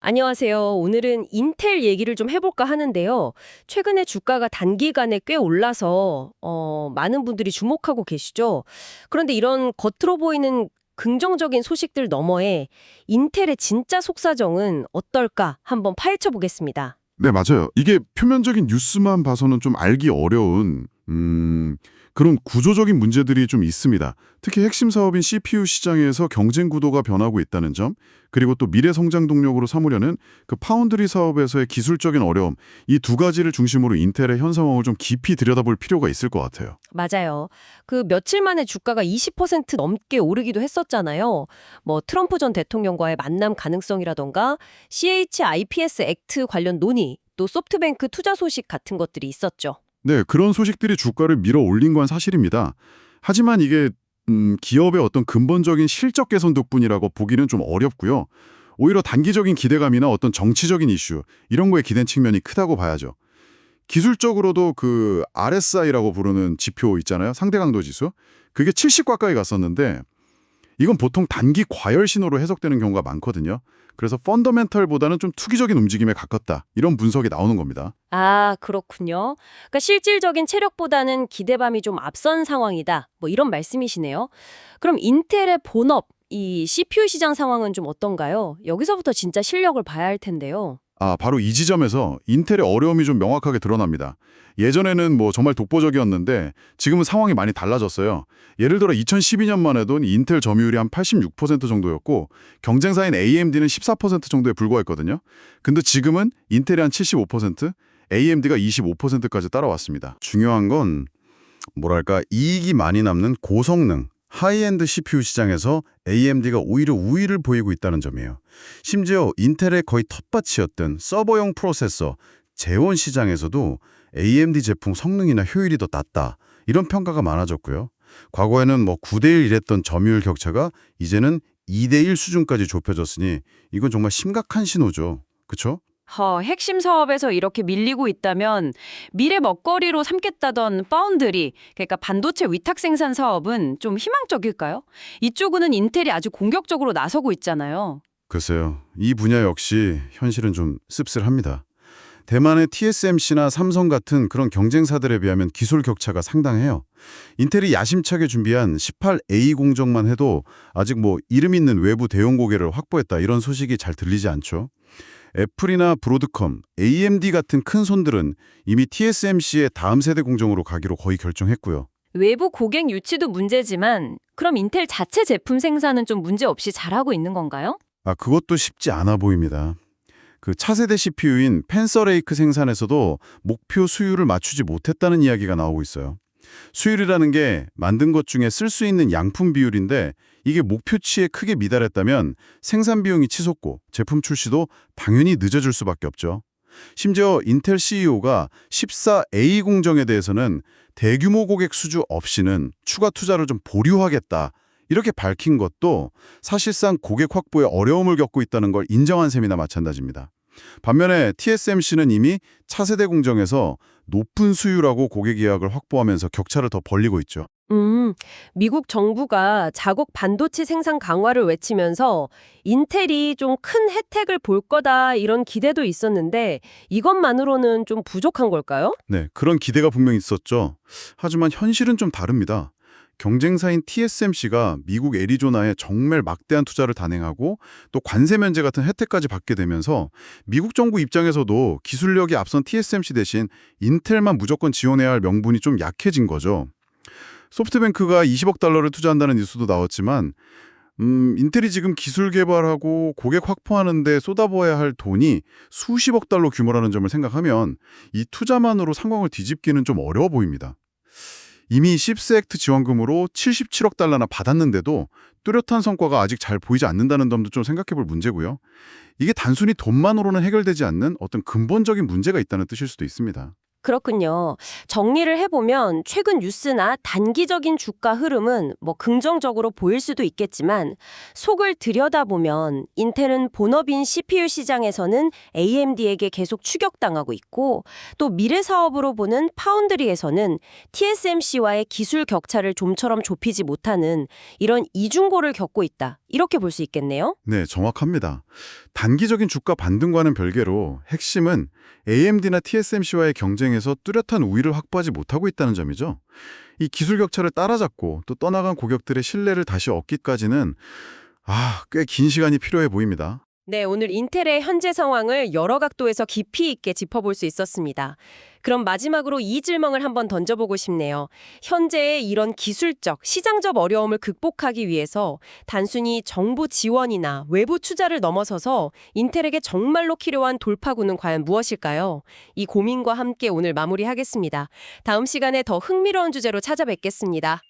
안녕하세요. 오늘은 인텔 얘기를 좀 해볼까 하는데요. 최근에 주가가 단기간에 꽤 올라서 많은 분들이 주목하고 계시죠. 그런데 이런 겉으로 보이는 긍정적인 소식들 너머에 인텔의 진짜 속사정은 어떨까 한번 파헤쳐 보겠습니다. 네, 맞아요. 이게 표면적인 뉴스만 봐서는 좀 알기 어려운 그런 구조적인 문제들이 좀 있습니다. 특히 핵심 사업인 CPU 시장에서 경쟁 구도가 변하고 있다는 점, 그리고 또 미래 성장 동력으로 삼으려는 그 파운드리 사업에서의 기술적인 어려움, 이 두 가지를 중심으로 인텔의 현 상황을 좀 깊이 들여다볼 필요가 있을 것 같아요. 맞아요. 그 며칠 만에 주가가 20% 넘게 오르기도 했었잖아요. 뭐 트럼프 전 대통령과의 만남 가능성이라던가 CHIPS 액트 관련 논의, 또 소프트뱅크 투자 소식 같은 것들이 있었죠. 네, 그런 소식들이 주가를 밀어 올린 건 사실입니다. 하지만 이게 기업의 어떤 근본적인 실적 개선 덕분이라고 보기는 좀 어렵고요. 오히려 단기적인 기대감이나 어떤 정치적인 이슈 이런 거에 기댄 측면이 크다고 봐야죠. 기술적으로도 그 RSI라고 부르는 지표 있잖아요. 상대 강도 지수. 그게 70 가까이 갔었는데 이건 보통 단기 과열 신호로 해석되는 경우가 많거든요. 그래서 펀더멘털보다는 좀 투기적인 움직임에 가깝다. 이런 분석이 나오는 겁니다. 아, 그렇군요. 그러니까 실질적인 체력보다는 기대감이 좀 앞선 상황이다. 뭐 이런 말씀이시네요. 그럼 인텔의 본업, 이 CPU 시장 상황은 좀 어떤가요? 여기서부터 진짜 실력을 봐야 할 텐데요. 바로 이 지점에서 인텔의 어려움이 좀 명확하게 드러납니다. 예전에는 뭐 정말 독보적이었는데 지금은 상황이 많이 달라졌어요. 예를 들어 2012년만 해도 인텔 점유율이 한 86% 정도였고 경쟁사인 AMD는 14% 정도에 불과했거든요. 근데 지금은 인텔이 한 75%, AMD가 25%까지 따라왔습니다. 중요한 건 뭐랄까 이익이 많이 남는 고성능, 하이엔드 CPU 시장에서 AMD가 오히려 우위를 보이고 있다는 점이에요. 심지어 인텔의 거의 텃밭이었던 서버용 프로세서, 제온 시장에서도 AMD 제품 성능이나 효율이 더 낮다. 이런 평가가 많아졌고요. 과거에는 뭐 9대1 이랬던 점유율 격차가 이제는 2대1 수준까지 좁혀졌으니 이건 정말 심각한 신호죠. 그렇죠? 핵심 사업에서 이렇게 밀리고 있다면 미래 먹거리로 삼겠다던 파운드리, 그러니까 반도체 위탁 생산 사업은 좀 희망적일까요? 이쪽은 인텔이 아주 공격적으로 나서고 있잖아요. 글쎄요. 이 분야 역시 현실은 좀 씁쓸합니다. 대만의 TSMC나 삼성 같은 그런 경쟁사들에 비하면 기술 격차가 상당해요. 인텔이 야심차게 준비한 18A 공정만 해도 아직 뭐 이름 있는 외부 대형 고객을 확보했다 이런 소식이 잘 들리지 않죠. 애플이나 브로드컴, AMD 같은 큰 손들은 이미 TSMC의 다음 세대 공정으로 가기로 거의 결정했고요. 외부 고객 유치도 문제지만 그럼 인텔 자체 제품 생산은 좀 문제 없이 잘하고 있는 건가요? 그것도 쉽지 않아 보입니다. 그 차세대 CPU인 펜서레이크 생산에서도 목표 수율을 맞추지 못했다는 이야기가 나오고 있어요. 수율이라는 게 만든 것 중에 쓸 수 있는 양품 비율인데 이게 목표치에 크게 미달했다면 생산 비용이 치솟고 제품 출시도 당연히 늦어질 수밖에 없죠. 심지어 인텔 CEO가 14A 공정에 대해서는 대규모 고객 수주 없이는 추가 투자를 좀 보류하겠다. 이렇게 밝힌 것도 사실상 고객 확보에 어려움을 겪고 있다는 걸 인정한 셈이나 마찬가지입니다. 반면에 TSMC는 이미 차세대 공정에서 높은 수율하고 고객 예약을 확보하면서 격차를 더 벌리고 있죠. 미국 정부가 자국 반도체 생산 강화를 외치면서 인텔이 좀 큰 혜택을 볼 거다 이런 기대도 있었는데 이것만으로는 좀 부족한 걸까요? 네, 그런 기대가 분명히 있었죠. 하지만 현실은 좀 다릅니다. 경쟁사인 TSMC가 미국 애리조나에 정말 막대한 투자를 단행하고 또 관세 면제 같은 혜택까지 받게 되면서 미국 정부 입장에서도 기술력이 앞선 TSMC 대신 인텔만 무조건 지원해야 할 명분이 좀 약해진 거죠. 소프트뱅크가 20억 달러를 투자한다는 뉴스도 나왔지만 인텔이 지금 기술 개발하고 고객 확보하는 데 쏟아부어야 할 돈이 수십억 달러 규모라는 점을 생각하면 이 투자만으로 상황을 뒤집기는 좀 어려워 보입니다. 이미 칩스 액트 지원금으로 77억 달러나 받았는데도 뚜렷한 성과가 아직 잘 보이지 않는다는 점도 좀 생각해 볼 문제고요. 이게 단순히 돈만으로는 해결되지 않는 어떤 근본적인 문제가 있다는 뜻일 수도 있습니다. 그렇군요. 정리를 해보면 최근 뉴스나 단기적인 주가 흐름은 뭐 긍정적으로 보일 수도 있겠지만 속을 들여다보면 인텔은 본업인 CPU 시장에서는 AMD에게 계속 추격당하고 있고 또 미래 사업으로 보는 파운드리에서는 TSMC와의 기술 격차를 좀처럼 좁히지 못하는 이런 이중고를 겪고 있다. 이렇게 볼 수 있겠네요. 네, 정확합니다. 단기적인 주가 반등과는 별개로 핵심은 AMD나 TSMC와의 경쟁에서 뚜렷한 우위를 확보하지 못하고 있다는 점이죠. 이 기술 격차를 따라잡고 또 떠나간 고객들의 신뢰를 다시 얻기까지는 꽤 긴 시간이 필요해 보입니다. 네, 오늘 인텔의 현재 상황을 여러 각도에서 깊이 있게 짚어볼 수 있었습니다. 그럼 마지막으로 이 질문을 한번 던져보고 싶네요. 현재의 이런 기술적, 시장적 어려움을 극복하기 위해서 단순히 정부 지원이나 외부 투자를 넘어서서 인텔에게 정말로 필요한 돌파구는 과연 무엇일까요? 이 고민과 함께 오늘 마무리하겠습니다. 다음 시간에 더 흥미로운 주제로 찾아뵙겠습니다.